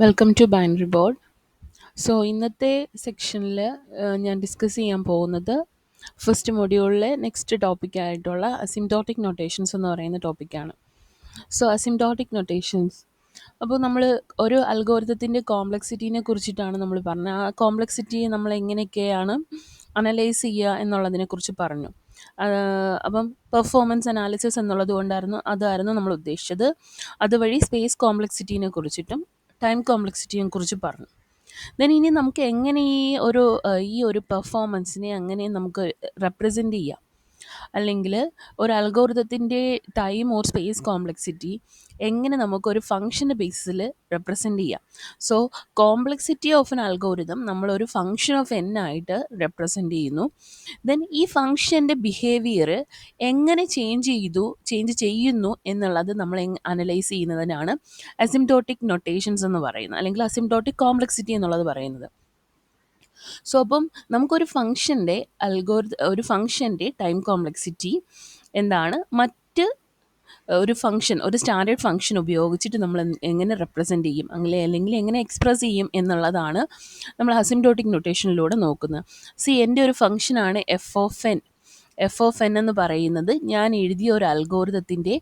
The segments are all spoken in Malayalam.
Welcome to binary board. So ഇന്നത്തെ സെക്ഷനിൽ ഞാൻ ഡിസ്കസ് ചെയ്യാൻ പോകുന്നത് ഫസ്റ്റ് മൊഡ്യൂളിലെ നെക്സ്റ്റ് ടോപ്പിക്കായിട്ടുള്ള അസിംപ്റ്റോട്ടിക് നൊട്ടേഷൻസ് എന്ന് പറയുന്ന ടോപ്പിക്കാണ്. സോ അസിംപ്റ്റോട്ടിക് നൊട്ടേഷൻസ് അപ്പോൾ നമ്മൾ ഒരു അൽഗോരിതത്തിൻ്റെ കോംപ്ലക്സിറ്റീനെ കുറിച്ചിട്ടാണ് നമ്മൾ പറഞ്ഞത്. ആ കോംപ്ലക്സിറ്റി നമ്മൾ എങ്ങനെയൊക്കെയാണ് അനലൈസ് ചെയ്യുക എന്നുള്ളതിനെക്കുറിച്ച് പറഞ്ഞു. അപ്പം പെർഫോമൻസ് അനാലിസിസ് എന്നുള്ളത് കൊണ്ടായിരുന്നു അതായിരുന്നു നമ്മൾ ഉദ്ദേശിച്ചത്. അതുവഴി സ്പേസ് കോംപ്ലക്സിറ്റീനെ കുറിച്ചിട്ടും ടൈം കോംപ്ലക്സിറ്റിയെ കുറിച്ച് പറഞ്ഞു. ദെൻ ഇനി നമുക്ക് എങ്ങനെ ഈ ഒരു പെർഫോമൻസിനെ അങ്ങനെ നമുക്ക് റെപ്രസെൻ്റ് ചെയ്യാം, അല്ലെങ്കിൽ ഒരു അൽഗോരിതത്തിൻ്റെ ടൈം ഓർ സ്പേസ് കോംപ്ലക്സിറ്റി എങ്ങനെ നമുക്കൊരു ഫംഗ്ഷൻ്റെ ബേസിൽ റെപ്രസെൻ്റ് ചെയ്യാം. So complexity of N algorithm നമ്മളൊരു ഫംഗ്ഷൻ ഓഫ് എൻ ആയിട്ട് റെപ്രസെൻ്റ് ചെയ്യുന്നു. ദെൻ ഈ ഫംഗ്ഷൻ്റെ ബിഹേവിയർ എങ്ങനെ ചേഞ്ച് ചെയ്യുന്നു എന്നുള്ളത് നമ്മൾ അനലൈസ് ചെയ്യുന്നതിനാണ് അസിംപ്റ്റോട്ടിക് നൊട്ടേഷൻസ് എന്ന് പറയുന്നത്, അല്ലെങ്കിൽ അസിംപ്റ്റോട്ടിക് കോംപ്ലക്സിറ്റി എന്നുള്ളത് പറയുന്നത്. സോ അപ്പം നമുക്കൊരു ഒരു ഫംഗ്ഷൻ്റെ ടൈം കോംപ്ലക്സിറ്റി എന്താണ്, മറ്റ് ഒരു സ്റ്റാൻഡേർഡ് ഫംഗ്ഷൻ ഉപയോഗിച്ചിട്ട് നമ്മൾ എങ്ങനെ റെപ്രസെൻ്റ് ചെയ്യും, അല്ലെങ്കിൽ എങ്ങനെ എക്സ്പ്രസ് ചെയ്യും എന്നുള്ളതാണ് നമ്മൾ അസിംപ്റ്റോട്ടിക് നൊട്ടേഷനിലൂടെ നോക്കുന്നത്. എൻ്റെ ഒരു ഫംഗ്ഷനാണ് എഫ് ഓഫ് എൻ എന്ന് പറയുന്നത്. ഞാൻ എഴുതിയ ഒരു അൽഗോരിതത്തിൻ്റെ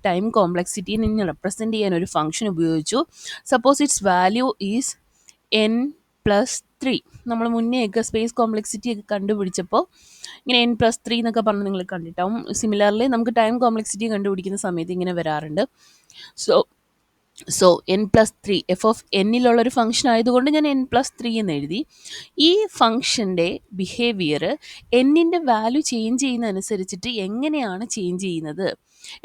ടൈം കോംപ്ലക്സിറ്റിയെ റെപ്രസെൻ്റ് ചെയ്യാൻ ഒരു ഫംഗ്ഷൻ ഉപയോഗിച്ചു. Suppose it's value is n+3. നമ്മൾ മുന്നേയൊക്കെ സ്പേസ് കോംപ്ലക്സിറ്റി ഒക്കെ കണ്ടുപിടിച്ചപ്പോൾ ഇങ്ങനെ n+3 എന്നൊക്കെ പറഞ്ഞ് നിങ്ങൾ കണ്ടിട്ടാവും. സിമിലർലി നമുക്ക് ടൈം കോംപ്ലക്സിറ്റി കണ്ടുപിടിക്കുന്ന സമയത്ത് ഇങ്ങനെ വരാറുണ്ട്. സോ n+3 എഫ് ഓഫ് എന്നിലുള്ളൊരു ഫംഗ്ഷൻ ആയതുകൊണ്ട് ഞാൻ n+3 എന്ന് എഴുതി. ഈ ഫംഗ്ഷൻ്റെ ബിഹേവിയർ എന്നിൻ്റെ വാല്യൂ ചേഞ്ച് ചെയ്യുന്നതനുസരിച്ചിട്ട് എങ്ങനെയാണ് ചേഞ്ച് ചെയ്യുന്നത്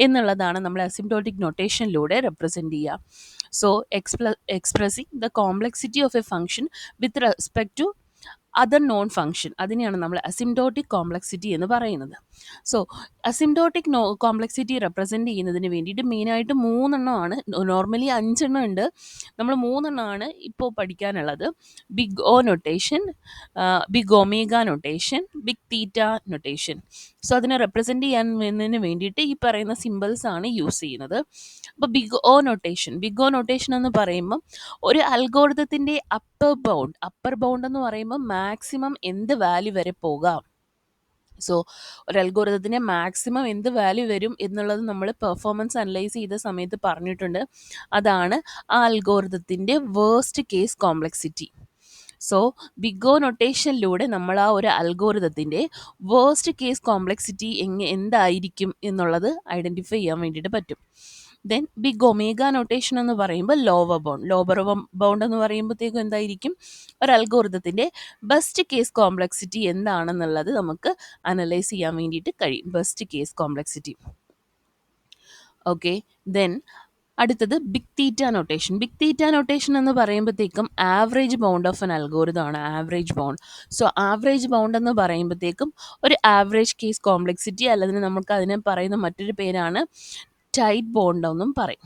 എന്നുള്ളതാണ് നമ്മൾ അസിംപ്റ്റോട്ടിക് നൊട്ടേഷനിലൂടെ റെപ്രസെൻ്റ് ചെയ്യുക. So expressing the complexity of a function with respect to other known function, അതിനെയാണ് നമ്മൾ അസിംപ്റ്റോട്ടിക് കോംപ്ലക്സിറ്റി എന്ന് പറയുന്നത്. സോ അസിംപ്റ്റോട്ടിക് കോംപ്ലക്സിറ്റി റെപ്രസെൻ്റ് ചെയ്യുന്നതിന് വേണ്ടിയിട്ട് മെയിനായിട്ട് 3 എണ്ണമാണ്. നോർമലി 5 എണ്ണം ഉണ്ട്, നമ്മൾ 3 എണ്ണമാണ് ഇപ്പോൾ പഠിക്കാനുള്ളത്. Big O notation, big omega notation, big theta notation. So അതിനെ റെപ്രസെൻ്റ് ചെയ്യാൻ വേണ്ടിയിട്ട് ഈ പറയുന്ന സിമ്പിൾസ് ആണ് യൂസ് ചെയ്യുന്നത്. അപ്പോൾ ബിഗ് ഒ നൊട്ടേഷൻ എന്ന് പറയുമ്പം ഒരു അൽഗോരിതത്തിൻ്റെ അപ്പർ ബൗണ്ട് എന്ന് പറയുമ്പോൾ മാക്സിമം എന്ത് വാല്യൂ വരെ പോകാം. സോ ഒരു അൽഗോരിതത്തിൻ്റെ മാക്സിമം എന്ത് വാല്യൂ വരും എന്നുള്ളത് നമ്മൾ പെർഫോമൻസ് അനലൈസ് ചെയ്ത സമയത്ത് പറഞ്ഞിട്ടുണ്ട്. അതാണ് ആ അൽഗോരിതത്തിൻ്റെ worst case complexity. So big O നൊട്ടേഷനിലൂടെ നമ്മൾ ആ ഒരു അൽഗോരിതത്തിൻ്റെ വേർസ്റ്റ് കേസ് കോംപ്ലക്സിറ്റി എന്തായിരിക്കും എന്നുള്ളത് ഐഡൻറ്റിഫൈ ചെയ്യാൻ വേണ്ടിയിട്ട് പറ്റും. ദെൻ ബിഗ് ഒമേഗ നൊട്ടേഷൻ എന്ന് പറയുമ്പോൾ ലോവർ ബൗണ്ട് എന്ന് പറയുമ്പോഴത്തേക്കും എന്തായിരിക്കും, ഒരു അൽഗോരിതത്തിൻ്റെ ബെസ്റ്റ് കേസ് കോംപ്ലക്സിറ്റി എന്താണെന്നുള്ളത് നമുക്ക് അനലൈസ് ചെയ്യാൻ വേണ്ടിയിട്ട് കഴിയും. Best case complexity. Okay, then അടുത്തത് ബിഗ് തീറ്റ നൊട്ടേഷൻ എന്ന് പറയുമ്പോഴത്തേക്കും ആവറേജ് ബൗണ്ട് ഓഫ് എൻ അൽഗോരിതമാണ് average bound. So average bound എന്ന് പറയുമ്പോഴത്തേക്കും ഒരു ആവറേജ് കേസ് കോംപ്ലക്സിറ്റി, അല്ലെങ്കിൽ നമുക്ക് അതിനെ പറയുന്ന മറ്റൊരു പേരാണ് ടൈറ്റ് ബോണ്ട് എന്നും പറയും.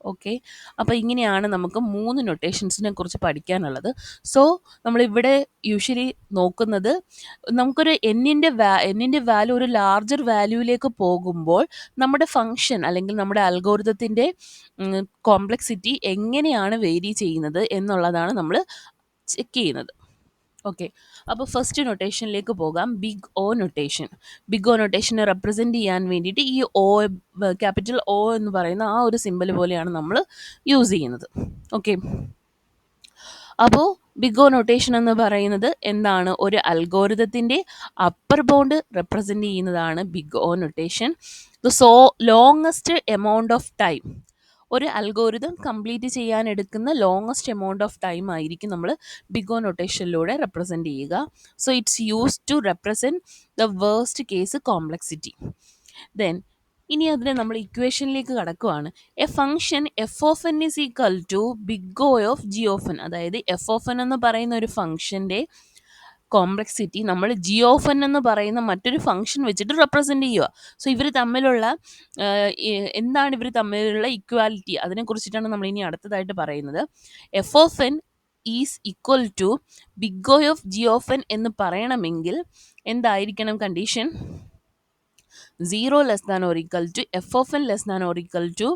ഓക്കെ, അപ്പോൾ ഇങ്ങനെയാണ് നമുക്ക് 3 നൊട്ടേഷൻസിനെ കുറിച്ച് പഠിക്കാനുള്ളത്. സോ നമ്മളിവിടെ യൂഷ്വലി നോക്കുന്നത്, നമുക്കൊരു എന്നിൻ്റെ വാല്യൂ ഒരു ലാർജർ വാല്യൂവിലേക്ക് പോകുമ്പോൾ നമ്മുടെ ഫംഗ്ഷൻ അല്ലെങ്കിൽ നമ്മുടെ അൽഗോരിതത്തിൻ്റെ കോംപ്ലക്സിറ്റി എങ്ങനെയാണ് വേരി ചെയ്യുന്നത് എന്നുള്ളതാണ് നമ്മൾ ചെക്ക് ചെയ്യുന്നത്. ഓക്കെ, അപ്പോൾ ഫസ്റ്റ് നൊട്ടേഷനിലേക്ക് പോകാം. ബിഗ് ഒ നൊട്ടേഷനെ റെപ്രസെൻ്റ് ചെയ്യാൻ വേണ്ടിയിട്ട് ഈ ക്യാപിറ്റൽ ഒ എന്ന് പറയുന്ന ആ ഒരു സിമ്പൽ പോലെയാണ് നമ്മൾ യൂസ് ചെയ്യുന്നത്. ഓക്കെ, അപ്പോൾ ബിഗ് ഒ നൊട്ടേഷൻ എന്ന് പറയുന്നത് എന്താണ്, ഒരു അൽഗോരിതത്തിൻ്റെ അപ്പർ ബൗണ്ട് റെപ്രസെൻ്റ് ചെയ്യുന്നതാണ് big O notation. The longest amount of time, ഒരു അൽഗോരിതം കംപ്ലീറ്റ് ചെയ്യാൻ എടുക്കുന്ന ലോങ്ങസ്റ്റ് എമൗണ്ട് ഓഫ് ടൈം ആയിരിക്കും നമ്മൾ ബിഗ് ഒ നൊട്ടേഷനിലൂടെ റെപ്രസെൻ്റ് ചെയ്യുക. So it's used to represent the worst case complexity. Then ഇനി അതിനെ നമ്മൾ ഇക്വേഷനിലേക്ക് കടക്കുവാണ്. A function F of N is equal to big O of G of N. അതായത് എഫ് ഓഫ് എൻ എന്ന് പറയുന്ന ഒരു ഫംഗ്ഷൻ്റെ കോംപ്ലക്സിറ്റി നമ്മൾ ജി ഓഫ് എൻ എന്ന് പറയുന്ന മറ്റൊരു ഫംഗ്ഷൻ വെച്ചിട്ട് റെപ്രസെൻ്റ് ചെയ്യുക. സോ എന്താണ് ഇവർ തമ്മിലുള്ള ഇക്വാലിറ്റി, അതിനെക്കുറിച്ചിട്ടാണ് നമ്മൾ ഇനി അടുത്തതായിട്ട് പറയുന്നത്. F of N is equal to big O of G of N എന്ന് പറയണമെങ്കിൽ എന്തായിരിക്കണം condition? 0 less than or equal to F of N less than or equal to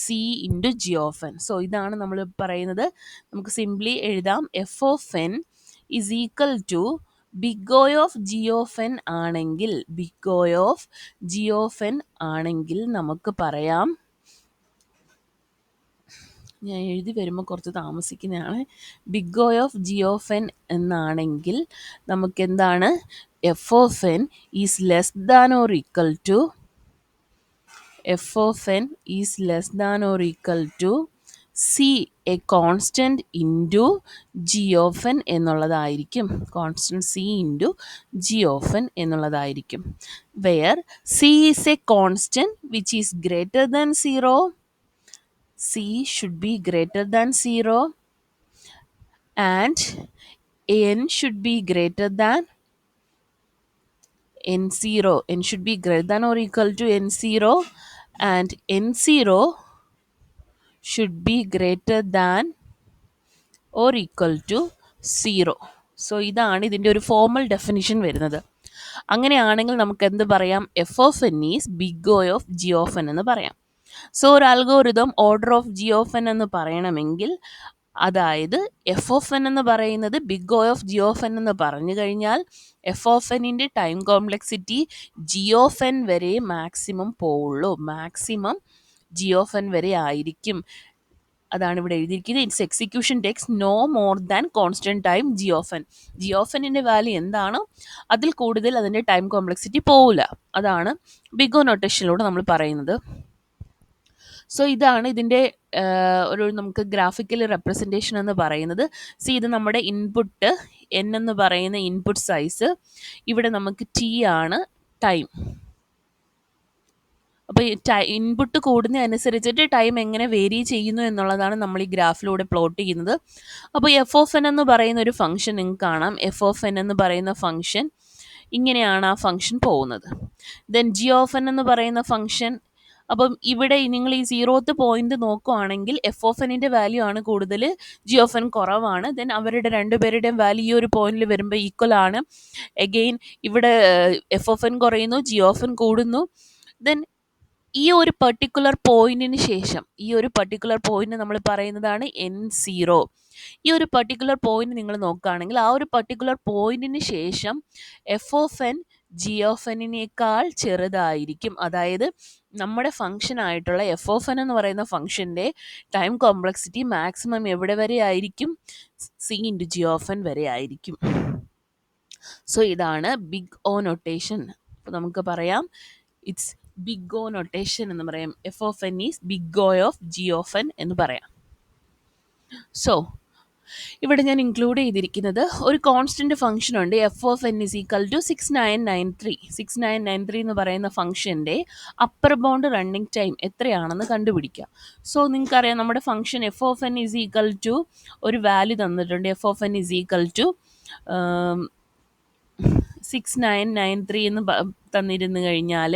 C into G of N. So ഇതാണ് നമ്മൾ പറയുന്നത്. നമുക്ക് സിംപ്ലി എഴുതാം F of N is equal to big O of G of N ആണെങ്കിൽ, big O of G of N ആണെങ്കിൽ നമുക്ക് പറയാം, ഞാൻ എഴുതി വരുമ്പോൾ കുറച്ച് താമസിക്കുന്നതാണ്, big O of G of N എന്നാണെങ്കിൽ നമുക്ക് എന്താണ്, F of N is less than or equal to, F of N is less than or equal to C a constant into G of N എന്നുള്ളതായിരിക്കും. Constant C into G of N എന്നുള്ളതായിരിക്കും. Where C is a constant which is greater than 0, C should be greater than 0 and n should be greater than n0. N should be greater than or equal to n0 and n0 should be greater than or equal to 0. So ഇതാണ് ഇതിൻ്റെ ഒരു ഫോർമൽ ഡെഫിനിഷൻ വരുന്നത്. അങ്ങനെയാണെങ്കിൽ നമുക്ക് എന്ത് പറയാം, F of N is big O of G of N എന്ന് പറയാം. സോ ഒരു algorithm order of G of N എന്ന് പറയണമെങ്കിൽ, അതായത് എഫ് ഓഫ് എൻ എന്ന് പറയുന്നത് big O of G of N എന്ന് പറഞ്ഞു കഴിഞ്ഞാൽ എഫ് ഓഫ് എന്നിൻ്റെ time complexity G of N വരെ മാക്സിമം പോവുള്ളൂ, മാക്സിമം ജി ഓഫ് എൻ വരെ ആയിരിക്കും. അതാണ് ഇവിടെ എഴുതിയിരിക്കുന്നത്. It's execution takes no more than constant time G of N. G of എന്നിൻ്റെ വാല്യൂ എന്താണോ അതിൽ കൂടുതൽ അതിൻ്റെ ടൈം കോംപ്ലക്സിറ്റി പോവില്ല. അതാണ് ബിഗ് ഒ നൊട്ടേഷനിലൂടെ നമ്മൾ പറയുന്നത്. സോ ഇതാണ് ഇതിൻ്റെ ഒരു നമുക്ക് ഗ്രാഫിക്കൽ റെപ്രസെൻറ്റേഷൻ എന്ന് പറയുന്നത്. സി ഇത് നമ്മുടെ ഇൻപുട്ട് എൻ എന്ന് പറയുന്ന ഇൻപുട്ട് സൈസ്, ഇവിടെ നമുക്ക് ടി ആണ് ടൈം. അപ്പോൾ ഇൻപുട്ട് കൂടുന്നതനുസരിച്ചിട്ട് ടൈം എങ്ങനെ വേരി ചെയ്യുന്നു എന്നുള്ളതാണ് നമ്മൾ ഈ ഗ്രാഫിലൂടെ പ്ലോട്ട് ചെയ്യുന്നത്. അപ്പോൾ എഫ് ഓഫ് എൻ എന്ന് പറയുന്ന ഒരു ഫംഗ്ഷൻ നിങ്ങൾക്ക് കാണാം. എഫ് ഓഫ് എൻ എന്ന് പറയുന്ന ഫംഗ്ഷൻ ഇങ്ങനെയാണ് ആ ഫംഗ്ഷൻ പോകുന്നത്. ദെൻ ജി ഓഫ് എൻ എന്ന് പറയുന്ന ഫംഗ്ഷൻ, അപ്പം ഇവിടെ നിങ്ങൾ ഈ 0th പോയിന്റ് നോക്കുകയാണെങ്കിൽ എഫ് ഓഫ് എന്നിൻ്റെ വാല്യൂ ആണ് കൂടുതൽ, ജി ഓഫ് എൻ കുറവാണ്. ദെൻ അവരുടെ രണ്ടുപേരുടെയും വാല്യൂ ഈ ഒരു പോയിന്റിൽ വരുമ്പോൾ ഈക്വൽ ആണ്. എഗെയിൻ ഇവിടെ എഫ് ഓഫ് എൻ കുറയുന്നു, ജി ഓഫ് എൻ കൂടുന്നു. ദെൻ ഈ ഒരു പെർട്ടിക്കുലർ പോയിന്റിന് ശേഷം, ഈ ഒരു പെർട്ടിക്കുലർ പോയിന്റ് നമ്മൾ പറയുന്നതാണ് n0. ഈ ഒരു പെർട്ടിക്കുലർ പോയിന്റ് നിങ്ങൾ നോക്കുകയാണെങ്കിൽ ആ ഒരു പെർട്ടിക്കുലർ പോയിന്റിന് ശേഷം F of N G of എന്നിനേക്കാൾ ചെറുതായിരിക്കും. അതായത് നമ്മുടെ ഫംഗ്ഷൻ ആയിട്ടുള്ള എഫ് ഓഫ് എൻ എന്ന് പറയുന്ന ഫംഗ്ഷൻ്റെ ടൈം കോംപ്ലക്സിറ്റി മാക്സിമം എവിടെ വരെ ആയിരിക്കും, C into G of N വരെ ആയിരിക്കും. സോ ഇതാണ് ബിഗ് ഒ നൊട്ടേഷൻ. അപ്പോൾ നമുക്ക് പറയാം ഇറ്റ്സ് ബിഗ് ഒ നൊട്ടേഷൻ എന്ന് പറയാം. F of N is big O of G of N എന്ന് പറയാം. സോ ഇവിടെ ഞാൻ ഇൻക്ലൂഡ് ചെയ്തിരിക്കുന്നത് ഒരു കോൺസ്റ്റന്റ് ഫംഗ്ഷൻ ഉണ്ട്, f of N is equal to 6993. 6993 എന്ന് പറയുന്ന ഫംഗ്ഷൻ്റെ അപ്പർ ബൗണ്ട് റണ്ണിങ് ടൈം എത്രയാണെന്ന് കണ്ടുപിടിക്കുക. സോ നിങ്ങൾക്കറിയാം നമ്മുടെ function F of N is equal to ഒരു വാല്യൂ തന്നിട്ടുണ്ട്. F of N is equal to 6993 എന്ന് തന്നിരുന്നു കഴിഞ്ഞാൽ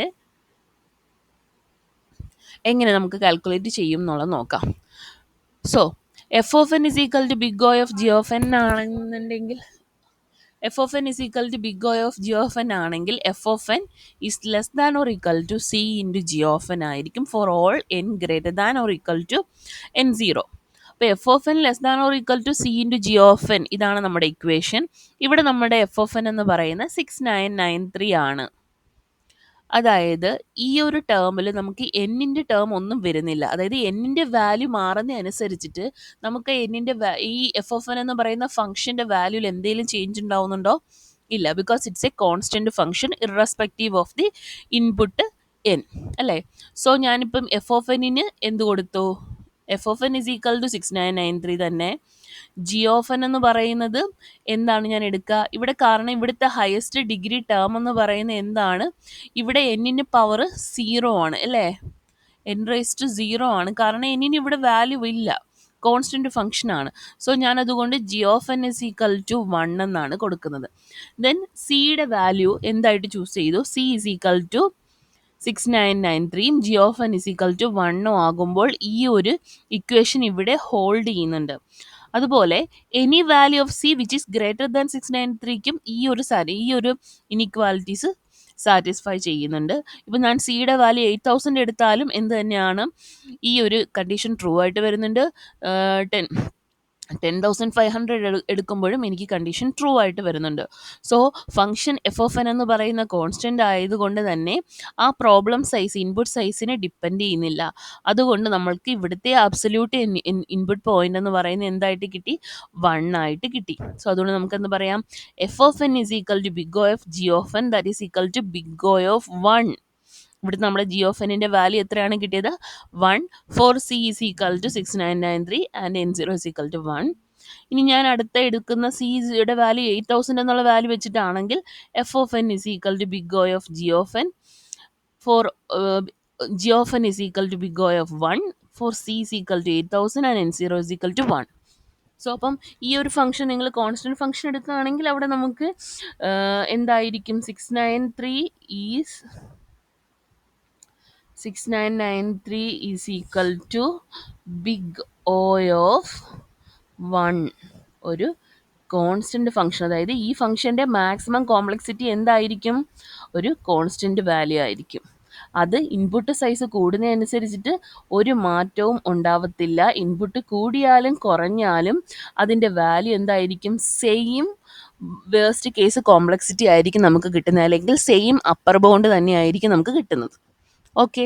എങ്ങനെ നമുക്ക് കാൽക്കുലേറ്റ് ചെയ്യും എന്നുള്ളത് നോക്കാം. So F of N is equal to big O of G of n ആണെന്നുണ്ടെങ്കിൽ, f of N is equal to big O of G of N ആണെങ്കിൽ F of N is less than or equal to C into G of n ആയിരിക്കും for all N greater than or equal to n0. അപ്പോൾ f of N less than or equal to C into G of n, ഇതാണ് നമ്മുടെ ഇക്വേഷൻ. ഇവിടെ നമ്മുടെ എഫ് ഓഫ് എൻ എന്ന് പറയുന്നത് 6993 ആണ്. അതായത് ഈ ഒരു ടേമിൽ നമുക്ക് എന്നിൻ്റെ ടേം ഒന്നും വരുന്നില്ല. അതായത് എന്നിൻ്റെ വാല്യൂ മാറുന്ന അനുസരിച്ചിട്ട് നമുക്ക് എന്നിൻ്റെ ഈ എഫ് ഓഫ് എൻ എന്ന് പറയുന്ന ഫംഗ്ഷൻ്റെ വാല്യൂയിൽ എന്തെങ്കിലും ചേഞ്ച് ഉണ്ടാവുന്നുണ്ടോ? ഇല്ല, because it's a constant function irrespective of the input n, അല്ലേ? സോ ഞാനിപ്പം എഫ് ഓഫ് എന്നിന് എന്ത് കൊടുത്തു, f of N is equal to 6993 തന്നെ. ജി ഓഫ് എൻ എന്ന് പറയുന്നത് എന്താണ് ഞാൻ എടുക്കുക ഇവിടെ, കാരണം ഇവിടുത്തെ ഹയസ്റ്റ് ഡിഗ്രി ടേം എന്ന് പറയുന്നത് എന്താണ്, ഇവിടെ എന്നിന് പവർ 0 ആണ്, അല്ലേ? n റേസ് ടു 0 ആണ്, കാരണം എന്നിന് ഇവിടെ വാല്യൂ ഇല്ല, കോൺസ്റ്റൻറ്റ് ഫംഗ്ഷൻ ആണ്. സോ ഞാനതുകൊണ്ട് G of N is equal to 1 എന്നാണ് കൊടുക്കുന്നത്. ദെൻ സിയുടെ വാല്യൂ എന്തായിട്ട് ചൂസ് ചെയ്തു, C is equal to 6993 G of N is equal to 1 ആകുമ്പോൾ ഈ ഒരു ഇക്വേഷൻ ഇവിടെ ഹോൾഡ് ചെയ്യുന്നുണ്ട്. അതുപോലെ any value of C which is greater than 693ക്കും ഈ ഒരു ഇനിക്വാലിറ്റീസ് സാറ്റിസ്ഫൈ ചെയ്യുന്നുണ്ട്. ഇപ്പം ഞാൻ സിയുടെ വാല്യൂ 8000 എടുത്താലും എന്ത് തന്നെയാണ്, ഈ ഒരു കണ്ടീഷൻ ട്രൂ ആയിട്ട് വരുന്നുണ്ട്. 10,500 എടുക്കുമ്പോഴും എനിക്ക് കണ്ടീഷൻ ട്രൂ ആയിട്ട് വരുന്നുണ്ട്. So function F of N എന്ന് പറയുന്ന കോൺസ്റ്റൻ്റ് ആയതുകൊണ്ട് തന്നെ ആ പ്രോബ്ലം സൈസ് ഇൻപുട്ട് സൈസിനെ ഡിപ്പെൻഡ് ചെയ്യുന്നില്ല. അതുകൊണ്ട് നമ്മൾക്ക് ഇവിടുത്തെ അബ്സല്യൂട്ട് ഇൻപുട്ട് പോയിന്റ് എന്ന് പറയുന്നത് എന്തായിട്ട് കിട്ടി, 1 ആയിട്ട് കിട്ടി. സോ അതുകൊണ്ട് നമുക്ക് എന്ത് പറയാം, F of N is equal to big O of G of n that is equal to big O of 1. ഇവിടുത്തെ നമ്മുടെ ജി ഓഫ് എന്നിൻ്റെ വാല്യൂ എത്രയാണ് കിട്ടിയത്, 1. For C is equal to 6993 and N0 is equal to 1. ഇനി ഞാൻ അടുത്ത എടുക്കുന്ന സിയുടെ വാല്യൂ 8000 എന്നുള്ള വാല്യൂ വെച്ചിട്ടാണെങ്കിൽ F of N is equal to big O of G of N for G of N is equal to big O of 1. For C is equal to 8000 and N0 is equal to 1. So അപ്പം ഈ ഒരു ഫംഗ്ഷൻ നിങ്ങൾ കോൺസ്റ്റൻറ്റ് ഫംഗ്ഷൻ എടുക്കുകയാണെങ്കിൽ അവിടെ നമുക്ക് എന്തായിരിക്കും, 6993 is equal to big O of 1, ഒരു കോൺസ്റ്റൻറ്റ് ഫംഗ്ഷൻ. അതായത് ഈ ഫംഗ്ഷൻ്റെ മാക്സിമം കോംപ്ലക്സിറ്റി എന്തായിരിക്കും, ഒരു കോൺസ്റ്റൻറ്റ് വാല്യൂ ആയിരിക്കും. അത് ഇൻപുട്ട് സൈസ് കൂടുന്നതനുസരിച്ചിട്ട് ഒരു മാറ്റവും ഉണ്ടാവത്തില്ല. ഇൻപുട്ട് കൂടിയാലും കുറഞ്ഞാലും അതിൻ്റെ വാല്യൂ എന്തായിരിക്കും, സെയിം വേസ്റ്റ് കേസ് കോംപ്ലക്സിറ്റി ആയിരിക്കും നമുക്ക് കിട്ടുന്നത്, അല്ലെങ്കിൽ സെയിം അപ്പർ ബൗണ്ട് തന്നെയായിരിക്കും നമുക്ക് കിട്ടുന്നത്. ഓക്കെ,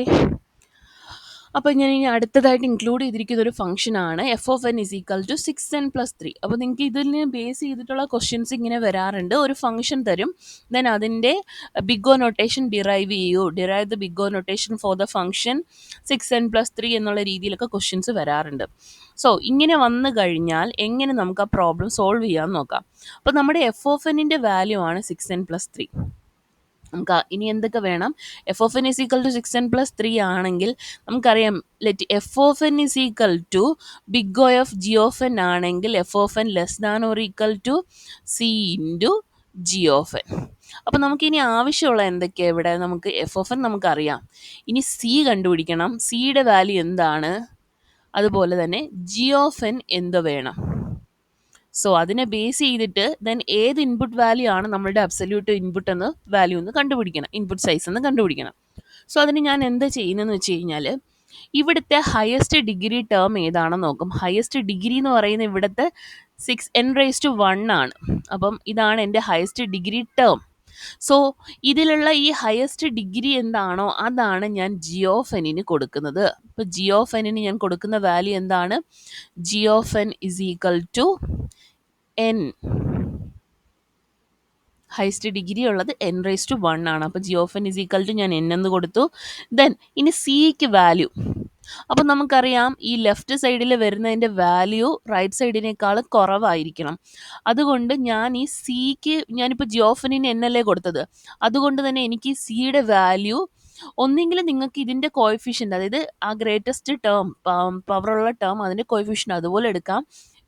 അപ്പോൾ ഞാൻ ഇനി അടുത്തതായിട്ട് ഇൻക്ലൂഡ് ചെയ്തിരിക്കുന്ന ഒരു ഫംഗ്ഷനാണ് f of N is equal to 6n+3. അപ്പോൾ നിങ്ങൾക്ക് ഇതിൽ ബേസ് ചെയ്തിട്ടുള്ള ക്വസ്റ്റ്യൻസ് ഇങ്ങനെ വരാറുണ്ട്. ഒരു ഫംഗ്ഷൻ തരും, ദെൻ അതിൻ്റെ big O notation derive the big O notation for the function 6n+3 എന്നുള്ള രീതിയിലൊക്കെ ക്വസ്റ്റ്യൻസ് വരാറുണ്ട്. സോ ഇങ്ങനെ വന്നു കഴിഞ്ഞാൽ എങ്ങനെ നമുക്ക് ആ പ്രോബ്ലം സോൾവ് ചെയ്യാമെന്ന് നോക്കാം. അപ്പോൾ നമ്മുടെ എഫ് ഓഫ് എന്നിൻ്റെ വാല്യൂ ആണ് 6n+3. നമുക്ക് ഇനി എന്തൊക്കെ വേണം, F of N is equal to 6n+3 ആണെങ്കിൽ നമുക്കറിയാം, let F of N is equal to big O of G of N ആണെങ്കിൽ F of N less than or equal to C into G of N. അപ്പോൾ നമുക്കിനി ആവശ്യമുള്ള എന്തൊക്കെയാണ് ഇവിടെ, നമുക്ക് എഫ് ഓഫ് എൻ നമുക്കറിയാം, ഇനി സി കണ്ടുപിടിക്കണം, സിയുടെ വാല്യൂ എന്താണ്, അതുപോലെ തന്നെ ജി ഓഫ് എൻ എന്തോ വേണം. സോ അതിനെ ബേസ് ചെയ്തിട്ട് ദെൻ ഏത് ഇൻപുട്ട് വാല്യൂ ആണ് നമ്മളുടെ അബ്സല്യൂട്ട് ഇൻപുട്ട് എന്ന് വാല്യൂ എന്ന് കണ്ടുപിടിക്കണം, ഇൻപുട്ട് സൈസ് എന്ന് കണ്ടുപിടിക്കണം. സോ അതിന് ഞാൻ എന്താ ചെയ്യുന്നതെന്ന് വെച്ച് കഴിഞ്ഞാൽ, ഇവിടുത്തെ ഹയസ്റ്റ് ഡിഗ്രി ടേം ഏതാണെന്ന് നോക്കും. ഹയസ്റ്റ് ഡിഗ്രി എന്ന് പറയുന്നത് ഇവിടുത്തെ 6n⁻1 ആണ്. അപ്പം ഇതാണ് എൻ്റെ ഹയസ്റ്റ് ഡിഗ്രി ടേം. സോ ഇതിലുള്ള ഈ ഹയസ്റ്റ് ഡിഗ്രി എന്താണോ അതാണ് ഞാൻ ജി ഓഫ് എന്നിന് കൊടുക്കുന്നത്. ഇപ്പോൾ ജി ഓഫ് എന്നിന് ഞാൻ കൊടുക്കുന്ന വാല്യൂ എന്താണ്, g of N is equal to n. Highest degree ഉള്ളത് n⁻1 ആണ്. അപ്പോൾ g of N is equal to ഞാൻ n എന്ന് കൊടുത്തു. ദെൻ ഇനി സിക്ക് വാല്യൂ, അപ്പോൾ നമുക്കറിയാം ഈ ലെഫ്റ്റ് സൈഡിൽ വരുന്നതിൻ്റെ വാല്യൂ റൈറ്റ് സൈഡിനേക്കാൾ കുറവായിരിക്കണം. അതുകൊണ്ട് ഞാൻ ഈ സിക്ക്, ഞാനിപ്പോൾ ജി ഓഫ് എന്നിന് n അല്ലേ കൊടുത്തത്, അതുകൊണ്ട് തന്നെ എനിക്ക് സിയുടെ വാല്യൂ ഒന്നെങ്കിൽ നിങ്ങൾക്ക് ഇതിൻ്റെ കോഎഫിഷ്യൻ്റ്, അതായത് ആ ഗ്രേറ്റസ്റ്റ് ടേം പവറുള്ള ടേം അതിൻ്റെ കോഎഫിഷ്യൻ്റ് അതുപോലെ എടുക്കാം.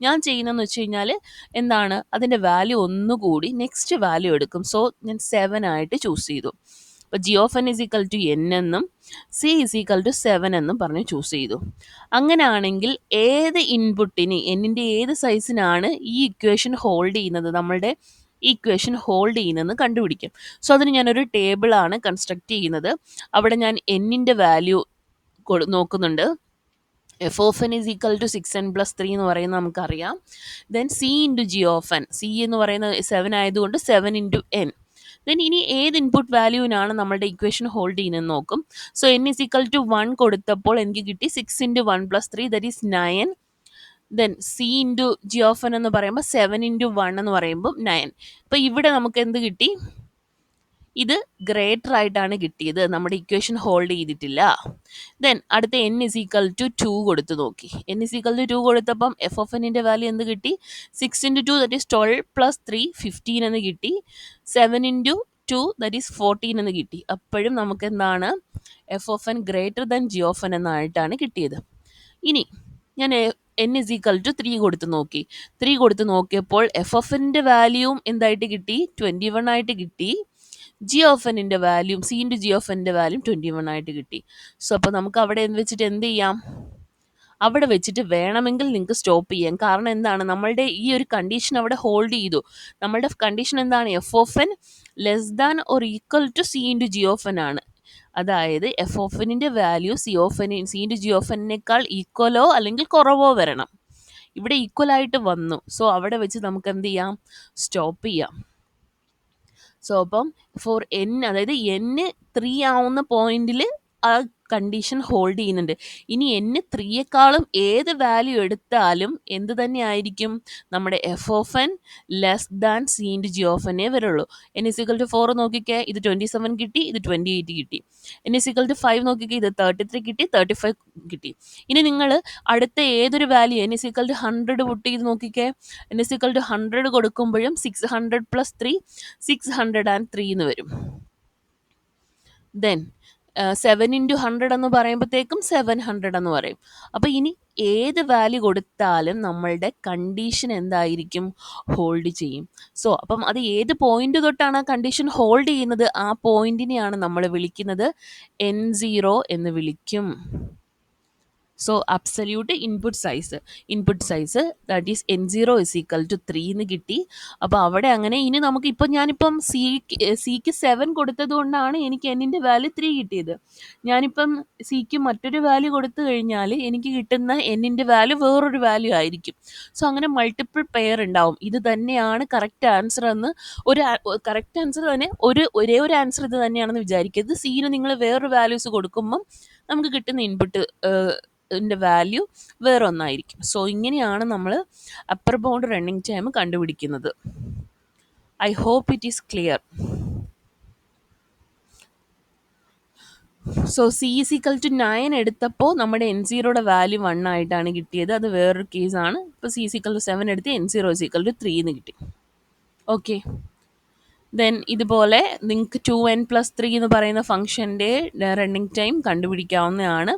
ഞാൻ ചെയ്യുന്നതെന്ന് വെച്ച് കഴിഞ്ഞാൽ എന്താണ്, അതിൻ്റെ വാല്യൂ ഒന്നുകൂടി നെക്സ്റ്റ് വാല്യൂ എടുക്കും. സോ ഞാൻ 7 ആയിട്ട് ചൂസ് ചെയ്തു. അപ്പോൾ g of N is equal to n എന്നും സി ഇസ് ഈക്വൽ ടു 7 എന്നും പറഞ്ഞ് ചൂസ് ചെയ്തു. അങ്ങനെയാണെങ്കിൽ ഏത് ഇൻപുട്ടിന്, എന്നിൻ്റെ ഏത് സൈസിനാണ് ഈ ഇക്വേഷൻ ഹോൾഡ് ചെയ്യുന്നത്, നമ്മളുടെ ഈക്വേഷൻ ഹോൾഡ് ചെയ്യുന്നതെന്ന് കണ്ടുപിടിക്കും. സോ അതിന് ഞാനൊരു ടേബിളാണ് കൺസ്ട്രക്ട് ചെയ്യുന്നത്. അവിടെ ഞാൻ എന്നിൻ്റെ വാല്യൂ നോക്കുന്നുണ്ട്. F of N is equal to 6n+3 എന്ന് പറയുന്നത് നമുക്കറിയാം. Then c into G of n, c എന്ന് പറയുന്നത് 7 ആയതുകൊണ്ട് 7 ഇൻറ്റു n. ദെൻ ഇനി ഏത് ഇൻപുട്ട് വാല്യൂവിനാണ് നമ്മളുടെ ഇക്വേഷൻ ഹോൾഡ് ചെയ്യുന്നത് നോക്കും. So n is equal to 1 കൊടുത്തപ്പോൾ എനിക്ക് കിട്ടി 6 into 1+3 that is 9. Then c into G of N എന്ന് പറയുമ്പോൾ 7 ഇൻറ്റു 1 എന്ന് പറയുമ്പോൾ 9. അപ്പോൾ ഇവിടെ നമുക്ക് എന്ത് കിട്ടി, ഇത് ഗ്രേറ്റർ ആയിട്ടാണ് കിട്ടിയത്, നമ്മുടെ ഇക്വേഷൻ ഹോൾഡ് ചെയ്തിട്ടില്ല. ദെൻ അടുത്ത n ഇസ് ഈക്വൽ ടു 2 കൊടുത്ത് നോക്കി. n ഇസ് ഈക്വൽ ടു 2 കൊടുത്തപ്പം എഫ് ഓഫ് എന്നിൻ്റെ വാല്യൂ എന്ത് കിട്ടി, 6 ഇൻറ്റു 2 ദറ്റ് ഈസ് 12 + 3 15 എന്ന് കിട്ടി. 7 ഇൻറ്റു 2 ദറ്റ് ഈസ് 14 എന്ന് കിട്ടി. അപ്പോഴും നമുക്ക് എന്താണ്, F of N greater than G of N എന്നായിട്ടാണ് കിട്ടിയത്. ഇനി ഞാൻ n ഇസ് ഈക്വൽ ടു 3 കൊടുത്ത് നോക്കി. 3 കൊടുത്ത് നോക്കിയപ്പോൾ എഫ് ഓഫ് എന്നിൻ്റെ വാല്യൂവും എന്തായിട്ട് കിട്ടി, 21 ആയിട്ട് കിട്ടി. ജി ഓഫ് എന്നിൻ്റെ വാല്യൂം, സി ഇൻറ്റു ജി ഓഫ് എന്നിൻ്റെ വാല്യൂം 21 ആയിട്ട് കിട്ടി. സോ അപ്പോൾ നമുക്ക് അവിടെ വെച്ചിട്ട് എന്ത് ചെയ്യാം, അവിടെ വെച്ചിട്ട് വേണമെങ്കിൽ നിങ്ങൾക്ക് സ്റ്റോപ്പ് ചെയ്യാം. കാരണം എന്താണ്, നമ്മളുടെ ഈ ഒരു കണ്ടീഷൻ അവിടെ ഹോൾഡ് ചെയ്തു. നമ്മളുടെ കണ്ടീഷൻ എന്താണ്, F of N less than or equal to C into G of N ആണ്. അതായത് എഫ് ഓഫ് എന്നിൻ്റെ value C into G of എന്നിനേക്കാൾ ഈക്വലോ അല്ലെങ്കിൽ കുറവോ വരണം. ഇവിടെ ഈക്വൽ ആയിട്ട് വന്നു. സോ അവിടെ വെച്ച് നമുക്ക് എന്ത് ചെയ്യാം, സ്റ്റോപ്പ് ചെയ്യാം. സോ അപ്പം ഫോർ എൻ, അതായത് n 3 ആവുന്ന പോയിന്റിൽ ആ കണ്ടീഷൻ ഹോൾഡ് ചെയ്യുന്നുണ്ട്. ഇനി n 3യേക്കാളും ഏത് വാല്യൂ എടുത്താലും എന്ത് തന്നെ ആയിരിക്കും, നമ്മുടെ F of N less than C into G of എന്നേ വരുള്ളൂ. n ഇസിക്കൽ ടു 4 നോക്കിക്കേ, ഇത് 27 കിട്ടി, ഇത് 28 കിട്ടി. n ഇസിക്കൽ ടു 5 നോക്കിക്കേ, ഇത് 33 കിട്ടി, 35 കിട്ടി. ഇനി നിങ്ങൾ അടുത്ത ഏതൊരു value n is equal to 100 put ചെയ്ത് നോക്കിക്കേ, n ഇസിക്കൽ ടു 100 കൊടുക്കുമ്പോഴും 600 പ്ലസ് 3 603 എന്ന് വരും. ദെൻ 7 ഇൻറ്റു 100 എന്ന് പറയുമ്പോഴത്തേക്കും 700 എന്ന് പറയും. അപ്പോൾ ഇനി ഏത് വാല്യൂ കൊടുത്താലും നമ്മളുടെ കണ്ടീഷൻ എന്തായിരിക്കും, ഹോൾഡ് ചെയ്യും. സോ അപ്പം അത് ഏത് പോയിന്റ് തൊട്ടാണ് ആ കണ്ടീഷൻ ഹോൾഡ് ചെയ്യുന്നത്, ആ പോയിന്റിനെയാണ് നമ്മൾ വിളിക്കുന്നത് N0 എന്ന് വിളിക്കും. So absolute input size that is N0 is equal to 3 എന്ന് കിട്ടി. അപ്പോൾ അവിടെ അങ്ങനെ ഇനി നമുക്ക് ഞാനിപ്പം സിക്ക് 7 കൊടുത്തത് കൊണ്ടാണ് എനിക്ക് എന്നിൻ്റെ വാല്യൂ 3 കിട്ടിയത്. ഞാനിപ്പം സിക്ക് മറ്റൊരു വാല്യൂ കൊടുത്തു കഴിഞ്ഞാൽ എനിക്ക് കിട്ടുന്ന എന്നിൻ്റെ വാല്യൂ വേറൊരു വാല്യൂ ആയിരിക്കും. സോ അങ്ങനെ മൾട്ടിപ്പിൾ പെയർ ഉണ്ടാവും. ഇത് തന്നെയാണ് കറക്റ്റ് ആൻസർ എന്ന്, കറക്റ്റ് ആൻസർ തന്നെ ഒരേ ഒരു ആൻസർ ഇത് തന്നെയാണെന്ന് വിചാരിക്കരുത്. സിന് നിങ്ങൾ വേറൊരു വാല്യൂസ് കൊടുക്കുമ്പം നമുക്ക് കിട്ടുന്ന ഇൻപുട്ട് വാല്യൂ വേറെ ഒന്നായിരിക്കും. സോ ഇങ്ങനെയാണ് നമ്മൾ അപ്പർ ബൗണ്ട് റണ്ണിങ് ടൈം കണ്ടുപിടിക്കുന്നത്. I hope it is clear. So c is equal to 9 എടുത്തപ്പോൾ നമ്മുടെ N0യുടെ വാല്യൂ 1 ആയിട്ടാണ് കിട്ടിയത്. അത് വേറൊരു കേസാണ്. ഇപ്പോൾ സി ഈസ് ഈക്വൽ ടു 7 എടുത്ത് N0 ഈസ് ഈക്വൽ ടു 3 എന്ന് കിട്ടി. ഓക്കെ, ദെൻ ഇതുപോലെ നിങ്ങൾക്ക് 2n+3 എന്ന് പറയുന്ന ഫംഗ്ഷൻ്റെ റണ്ണിങ് ടൈം കണ്ടുപിടിക്കാവുന്നതാണ്.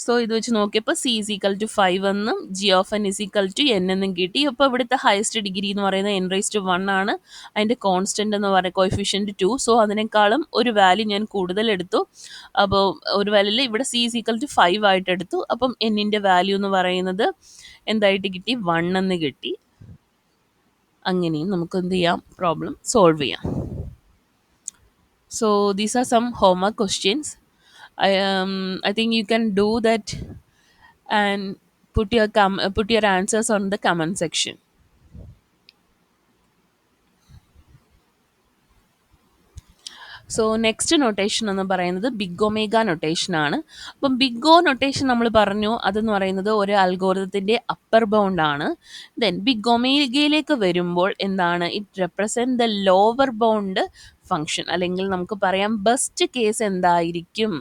സോ ഇത് വെച്ച് നോക്കിയപ്പോൾ സി ഈസ് ഈക്വൽ ടു 5 എന്നും g of N is equal to n എന്നും കിട്ടി. അപ്പോൾ ഇവിടുത്തെ ഹയസ്റ്റ് ഡിഗ്രി എന്ന് പറയുന്നത് n⁻1 ആണ്. അതിൻ്റെ കോൺസ്റ്റൻ്റ് എന്ന് പറയുന്നത് കോഎഫിഷ്യൻറ്റ് 2. സോ അതിനേക്കാളും ഒരു വാല്യൂ ഞാൻ കൂടുതൽ എടുത്തു. അപ്പോൾ ഒരു വാല്യൂയിൽ ഇവിടെ സി ഈസ് ഈക്വൽ ടു 5 ആയിട്ട് എടുത്തു. അപ്പം എന്നിൻ്റെ വാല്യൂ എന്ന് പറയുന്നത് എന്തായിട്ട് കിട്ടി, 1 എന്ന് കിട്ടി. അങ്ങനെയും നമുക്ക് എന്ത് ചെയ്യാം, പ്രോബ്ലം സോൾവ് ചെയ്യാം. So these are some homework questions. I think you can do that and put your answers on the comment section. So next notation എന്ന് പറയുന്നത് ബിഗ് ഒമേഗ നൊട്ടേഷൻ ആണ്. അപ്പം ബിഗ് ഒ നൊട്ടേഷൻ നമ്മൾ പറഞ്ഞു, അതെന്ന് പറയുന്നത് ഒരു അൽഗോരിതത്തിൻ്റെ അപ്പർ ബൗണ്ട് ആണ്. ദെൻ ബിഗ് ഒമേഗയിലേക്ക് വരുമ്പോൾ എന്താണ്, it represent the lower bound function, അല്ലെങ്കിൽ നമുക്ക് പറയാം ബെസ്റ്റ് കേസ് എന്തായിരിക്കും,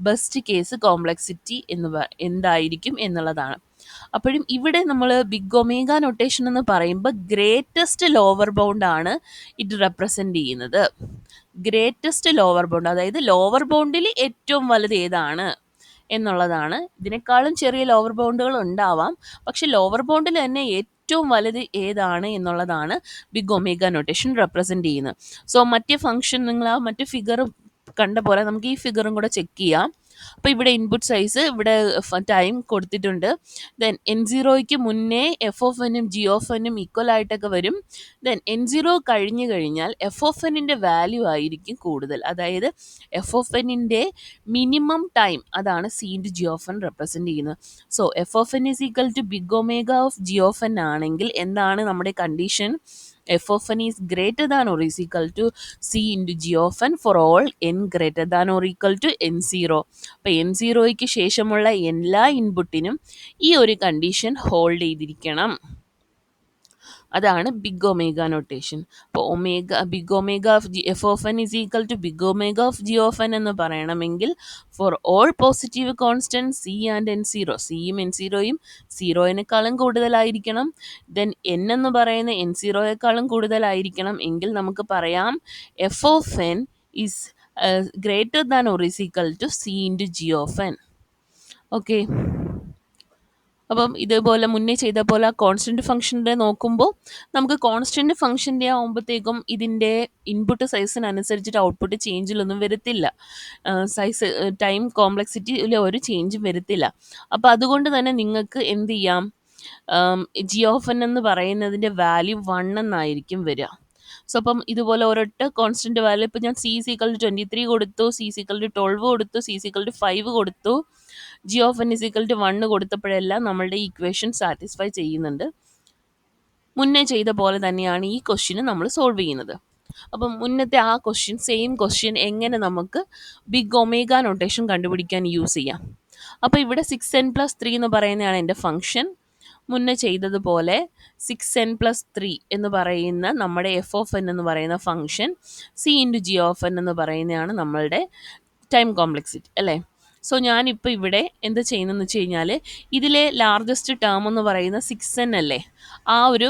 ബെസ്റ്റ് കേസ് കോംപ്ലക്സിറ്റി എന്തായിരിക്കും എന്നുള്ളതാണ്. അപ്പോഴും ഇവിടെ നമ്മൾ ബിഗ് ഒമേഗ നൊട്ടേഷൻ എന്ന് പറയുമ്പോൾ ഗ്രേറ്റസ്റ്റ് ലോവർ ബൗണ്ട് ആണ് ഇത് റെപ്രസെൻ്റ് ചെയ്യുന്നത്. ഗ്രേറ്റസ്റ്റ് ലോവർ ബൗണ്ട്, അതായത് ലോവർ ബൗണ്ടിൽ ഏറ്റവും വലുത് ഏതാണ് എന്നുള്ളതാണ്. ഇതിനേക്കാളും ചെറിയ ലോവർ ബൗണ്ടുകൾ ഉണ്ടാവാം, പക്ഷെ ലോവർ ബൗണ്ടിൽ തന്നെ ഏറ്റവും വലുത് ഏതാണ് എന്നുള്ളതാണ് ബിഗ് ഒമേഗ നൊട്ടേഷൻ റെപ്രസെൻ്റ് ചെയ്യുന്നത്. സോ മറ്റേ ഫംഗ്ഷൻ നിങ്ങൾ ആ മറ്റേ ഫിഗർ കണ്ട പോലെ നമുക്ക് ഈ ഫിഗറും കൂടെ ചെക്ക് ചെയ്യാം. അപ്പോൾ ഇവിടെ ഇൻപുട്ട് സൈസ്, ഇവിടെ ടൈം കൊടുത്തിട്ടുണ്ട്. ദെൻ N0യ്ക്ക് മുന്നേ എഫ് ഓഫ് എന്നും ജി ഓഫ് എന്നും ഈക്വൽ ആയിട്ടൊക്കെ വരും. ദെൻ N0 കഴിഞ്ഞു കഴിഞ്ഞാൽ എഫ് ഓഫ് എന്നിൻ്റെ വാല്യൂ ആയിരിക്കും കൂടുതൽ. അതായത് എഫ് ഓഫ് എന്നിൻ്റെ മിനിമം ടൈം, അതാണ് C into G of N represent ചെയ്യുന്നത്. So F of N is equal to big omega of G of N ആണെങ്കിൽ എന്താണ് നമ്മുടെ condition, F of N is greater than or is equal to C into G of N for all N greater than or equal to N0. അപ്പോൾ N0യ്ക്ക് ശേഷമുള്ള എല്ലാ ഇൻപുട്ടിനും ഈ ഒരു കണ്ടീഷൻ ഹോൾഡ് ചെയ്തിരിക്കണം. അതാണ് ബിഗ് ഒമേഗ നൊട്ടേഷൻ. അപ്പോൾ big omega of f of N is equal to big omega of G of N എന്ന് പറയണമെങ്കിൽ for all positive constant c and N0, സിയും N0യും 0യേക്കാളും കൂടുതലായിരിക്കണം. ദെൻ എൻ എന്ന് പറയുന്ന N0യേക്കാളും കൂടുതലായിരിക്കണം. എങ്കിൽ നമുക്ക് പറയാം F of N is greater than or is equal to C into G of n. Okay, അപ്പം ഇതേപോലെ മുന്നേ ചെയ്ത പോലെ കോൺസ്റ്റന്റ് ഫംഗ്ഷൻ്റെ നോക്കുമ്പോൾ നമുക്ക് കോൺസ്റ്റന്റ് ഫംഗ്ഷൻ്റെ ആകുമ്പോഴത്തേക്കും ഇതിൻ്റെ ഇൻപുട്ട് സൈസിനനുസരിച്ചിട്ട് ഔട്ട്പുട്ട് ചേഞ്ചിലൊന്നും വരത്തില്ല. സൈസ് ടൈം കോംപ്ലക്സിറ്റിയിൽ ഒരു ചേഞ്ചും വരത്തില്ല. അപ്പോൾ അതുകൊണ്ട് തന്നെ നിങ്ങൾക്ക് എന്ത് ചെയ്യാം, ജി ഓഫ് എൻ എന്ന് പറയുന്നതിൻ്റെ വാല്യൂ 1 എന്നായിരിക്കും വരിക. സോ അപ്പം ഇതുപോലെ ഒരൊറ്റ കോൺസ്റ്റന്റ് വാല്യൂ, ഇപ്പം ഞാൻ സി സിക്കൽ ടു 23 കൊടുത്തു, സി സിക്കൽ ടു 12 കൊടുത്തു, സി സിക്കൽ ടു 5 കൊടുത്തു, g of n is equal to 1 കൊടുത്തപ്പോഴെല്ലാം നമ്മളുടെ ഇക്വേഷൻ സാറ്റിസ്ഫൈ ചെയ്യുന്നുണ്ട്. മുന്നേ ചെയ്ത പോലെ തന്നെയാണ് ഈ ക്വസ്റ്റ്യന് നമ്മൾ സോൾവ് ചെയ്യുന്നത്. അപ്പം മുന്നത്തെ ആ ക്വസ്റ്റ്യൻ, സെയിം ക്വസ്റ്റ്യൻ എങ്ങനെ നമുക്ക് ബിഗ് ഒമേഗ നൊട്ടേഷൻ കണ്ടുപിടിക്കാൻ യൂസ് ചെയ്യാം. അപ്പോൾ ഇവിടെ 6n+3 എന്ന് പറയുന്നതാണ് എൻ്റെ ഫംഗ്ഷൻ. മുന്നേ ചെയ്തതുപോലെ 6n+3 എന്ന് പറയുന്ന നമ്മുടെ എഫ് ഓഫ് എൻ എന്ന് പറയുന്ന function, C into G of N എന്ന് പറയുന്നതാണ് നമ്മളുടെ ടൈം കോംപ്ലക്സിറ്റി അല്ലേ. സോ ഞാനിപ്പോൾ ഇവിടെ എന്ത് ചെയ്യുന്നതെന്ന് വെച്ച് കഴിഞ്ഞാൽ, ഇതിലെ ലാർജസ്റ്റ് ടേം എന്ന് പറയുന്ന 6n അല്ലേ, ആ ഒരു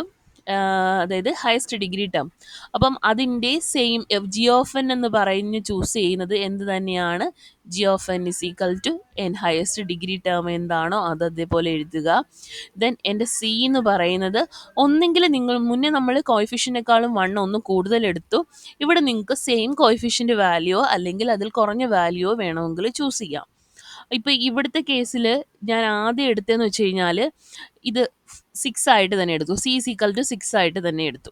അതായത് ഹയസ്റ്റ് ഡിഗ്രി ടേം. അപ്പം അതിൻ്റെ സെയിം ജി ഓഫ് എൻ എന്ന് പറഞ്ഞ് ചൂസ് ചെയ്യുന്നത് എന്ത് തന്നെയാണ്, g of N is equal to n, highest degree term എന്താണോ അത് അതേപോലെ എഴുതുക. ദെൻ എൻ്റെ സി എന്ന് പറയുന്നത്, ഒന്നെങ്കിൽ നിങ്ങൾ മുന്നേ നമ്മൾ കോയിഫിഷ്യനേക്കാളും 1 ഒന്ന് കൂടുതൽ എടുത്തു, ഇവിടെ നിങ്ങൾക്ക് സെയിം കോയിഫിഷ്യൻ്റ് വാല്യൂ അല്ലെങ്കിൽ അതിൽ കുറഞ്ഞ വാല്യൂ വേണമെങ്കിൽ ചൂസ് ചെയ്യാം. ഇപ്പോൾ ഇവിടുത്തെ കേസിൽ ഞാൻ ആദ്യം എടുത്തതെന്ന് വെച്ച് കഴിഞ്ഞാൽ ഇത് 6 ആയിട്ട് തന്നെ എടുത്തു, സി സീക്വൽ ടു 6 ആയിട്ട് തന്നെ എടുത്തു.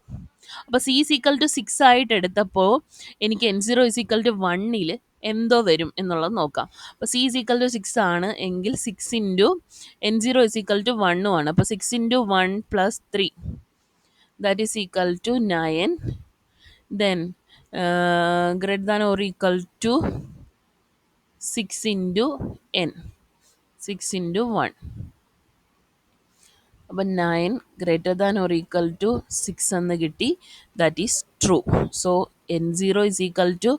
അപ്പോൾ സി സീക്വൽ ടു 6 ആയിട്ട് എടുത്തപ്പോൾ എനിക്ക് n0 ഇസിക്വൽ ടു 1 എന്തോ വരും എന്നുള്ളത് നോക്കാം. അപ്പോൾ സി സീക്വൽ ടു 6 ആണ് എങ്കിൽ 6 ഇൻറ്റു n0 ഇസിക്വൽ ടു 1 ആണ്. അപ്പോൾ 6 into 1 plus 3 that is equal to 9. Then greater than or equal to 6 into n, 6 into 1. അപ്പം 9 greater than or equal to 6 എന്ന് കിട്ടി. That is true. So n0 is equal to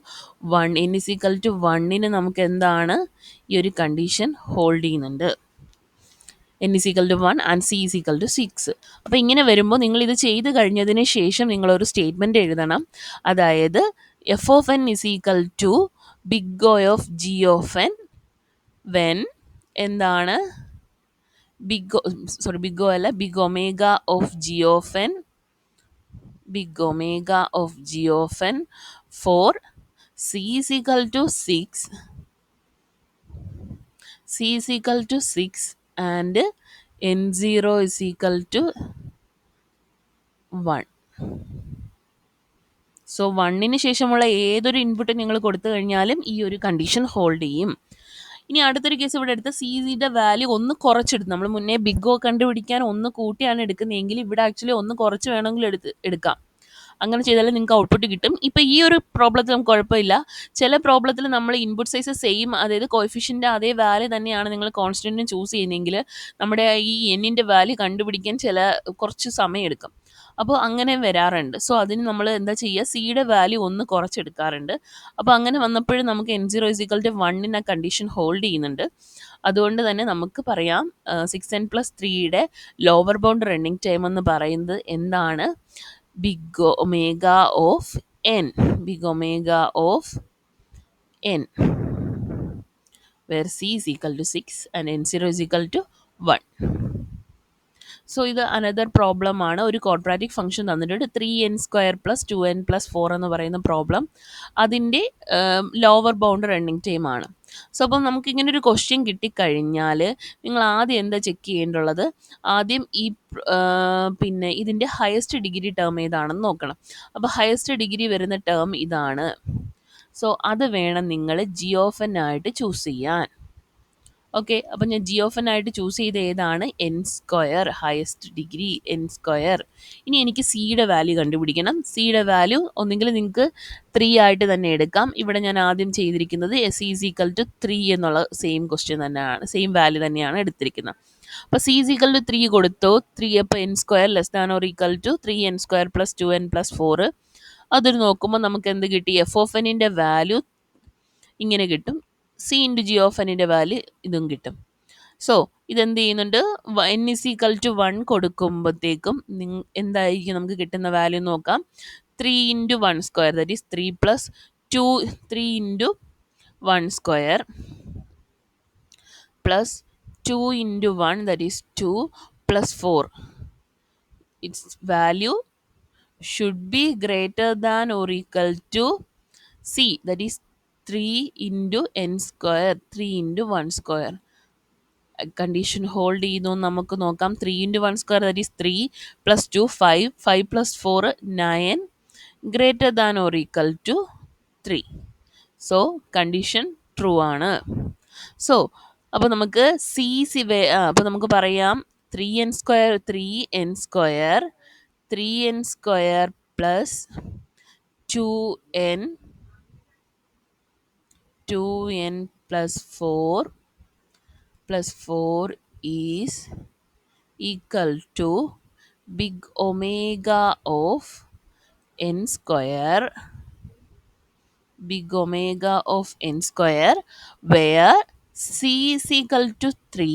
1, n is equal to 1ന് നമുക്ക് എന്താണ് ഈ ഒരു കണ്ടീഷൻ ഹോൾഡ് ചെയ്യുന്നുണ്ട്. n is equal to 1 and c is equal to 6. അപ്പോൾ ഇങ്ങനെ വരുമ്പോൾ നിങ്ങൾ ഇത് ചെയ്ത് കഴിഞ്ഞതിന് ശേഷം നിങ്ങളൊരു സ്റ്റേറ്റ്മെൻറ്റ് എഴുതണം. അതായത് F of N is equal to big O of G of n when എന്താണ്, ബിഗ് ഒ അല്ല, big omega of G of n, big omega of G of N for c is equal to 6, c is equal to 6 and n0 is equal to 1. So 1ന് ശേഷമുള്ള ഏതൊരു ഇൻപുട്ട് നിങ്ങൾ കൊടുത്തു കഴിഞ്ഞാലും ഈ ഒരു കണ്ടീഷൻ ഹോൾഡ് ചെയ്യും. ഇനി അടുത്തൊരു കേസ് ഇവിടെ എടുത്ത് സി സിയുടെ വാല്യൂ ഒന്ന് കുറച്ചെടുത്ത്, നമ്മൾ മുന്നേ ബിഗ് ഒ കണ്ടുപിടിക്കാൻ ഒന്ന് കൂട്ടിയാണ് എടുക്കുന്നതെങ്കിൽ ഇവിടെ ആക്ച്വലി ഒന്ന് കുറച്ച് വേണമെങ്കിൽ എടുക്കാം. അങ്ങനെ ചെയ്താലും നിങ്ങൾക്ക് ഔട്ട്പുട്ട് കിട്ടും. ഇപ്പോൾ ഈ ഒരു പ്രോബ്ലത്തിൽ നമുക്ക് കുഴപ്പമില്ല. ചില പ്രോബ്ലത്തിൽ നമ്മൾ ഇൻപുട്ട് സൈസ് സെയിം, അതായത് കോയിഫിഷ്യൻ്റെ അതേ വാല്യൂ തന്നെയാണ് നിങ്ങൾ കോൺസ്റ്റൻറ്റിന് ചൂസ് ചെയ്യുന്നതെങ്കിൽ നമ്മുടെ ഈ എന്നിൻ്റെ വാല്യൂ കണ്ടുപിടിക്കാൻ കുറച്ച് സമയം എടുക്കും. അപ്പോൾ അങ്ങനെ വരാറുണ്ട്. സോ അതിന് നമ്മൾ എന്താ ചെയ്യുക, സിയുടെ വാല്യൂ ഒന്ന് കുറച്ചെടുക്കാറുണ്ട്. അപ്പോൾ അങ്ങനെ വന്നപ്പോഴും നമുക്ക് n0 ഇസിക്വൽ ടു 1 ആ കണ്ടീഷൻ ഹോൾഡ് ചെയ്യുന്നുണ്ട്. അതുകൊണ്ട് തന്നെ നമുക്ക് പറയാം 6n+3യുടെ ലോവർ ബൗണ്ട് റണ്ണിങ് ടൈം എന്ന് പറയുന്നത് എന്താണ്, big omega of n, big omega of n, where c is equal to 6 and n0 is equal to 1. So ഇത് അനദർ പ്രോബ്ലം ആണ്. ഒരു ക്വാഡ്രാറ്റിക് ഫംഗ്ഷൻ തന്നിട്ടുണ്ട് 3n² + 2n + 4 എന്ന് പറയുന്ന പ്രോബ്ലം. അതിൻ്റെ ലോവർ ബൗണ്ട് റണ്ണിങ് ടൈം ആണ്. സോ അപ്പം നമുക്കിങ്ങനെ ഒരു ക്വസ്റ്റ്യൻ കിട്ടിക്കഴിഞ്ഞാൽ നിങ്ങൾ ആദ്യം എന്താ ചെക്ക് ചെയ്യേണ്ടുള്ളത്, ആദ്യം ഈ പിന്നെ ഇതിൻ്റെ ഹയസ്റ്റ് ഡിഗ്രി ടേം ഏതാണെന്ന് നോക്കണം. അപ്പോൾ ഹയസ്റ്റ് ഡിഗ്രി വരുന്ന ടേം ഇതാണ്. സോ അത് വേണം നിങ്ങൾ ജി ഓഫ് എൻ ആയിട്ട് ചൂസ് ചെയ്യാൻ. ഓക്കെ, അപ്പം ഞാൻ ജി ഓഫ് എൻ ആയിട്ട് ചൂസ് ചെയ്ത് ഏതാണ്, n², ഹയസ്റ്റ് ഡിഗ്രി n². ഇനി എനിക്ക് സിയുടെ വാല്യൂ കണ്ടുപിടിക്കണം. സിയുടെ വാല്യൂ ഒന്നെങ്കിൽ നിങ്ങൾക്ക് 3 ആയിട്ട് തന്നെ എടുക്കാം. ഇവിടെ ഞാൻ ആദ്യം ചെയ്തിരിക്കുന്നത് സി ഈസ് ഈക്വൽ ടു 3 എന്നുള്ള സെയിം ക്വസ്റ്റ്യൻ തന്നെയാണ്, സെയിം വാല്യൂ തന്നെയാണ് എടുത്തിരിക്കുന്നത്. അപ്പോൾ സി ഈസ് ഈക്വൽ ടു 3 കൊടുത്തു. 3 അപ്പോൾ n² less than or equal to 3n² + 2n + 4. അതൊരു നോക്കുമ്പോൾ നമുക്ക് എന്ത് കിട്ടി, എഫ് ഓഫ് എന്നിൻ്റെ വാല്യൂ ഇങ്ങനെ കിട്ടും, സി ഇൻറ്റു ജി ഓഫ് എന്നിൻ്റെ വാല്യൂ ഇതും കിട്ടും. സോ ഇതെന്ത് ചെയ്യുന്നുണ്ട്, n ഇസ് ഈക്വൽ ടു 1 കൊടുക്കുമ്പോഴത്തേക്കും എന്തായിരിക്കും നമുക്ക് കിട്ടുന്ന വാല്യൂ നോക്കാം. 3 into 1² that is 3 + 2, 3 into 1² plus 2 into 1, that is 2, plus 4. Its value should be greater than or equal to C, that is 3 into n square, 3 into 1 square. Condition hold ചെയ്യുന്നു നമുക്ക് നോക്കാം. 3 into 1 square, that is 3, plus 2 5, 5 plus 4 9, greater than or equal to 3. So condition true ആണ്. സോ അപ്പോൾ നമുക്ക് അപ്പോൾ നമുക്ക് പറയാം 3n² 3n² 3n² plus 2n 2n plus 4 is equal to big omega of n square, where c is equal to 3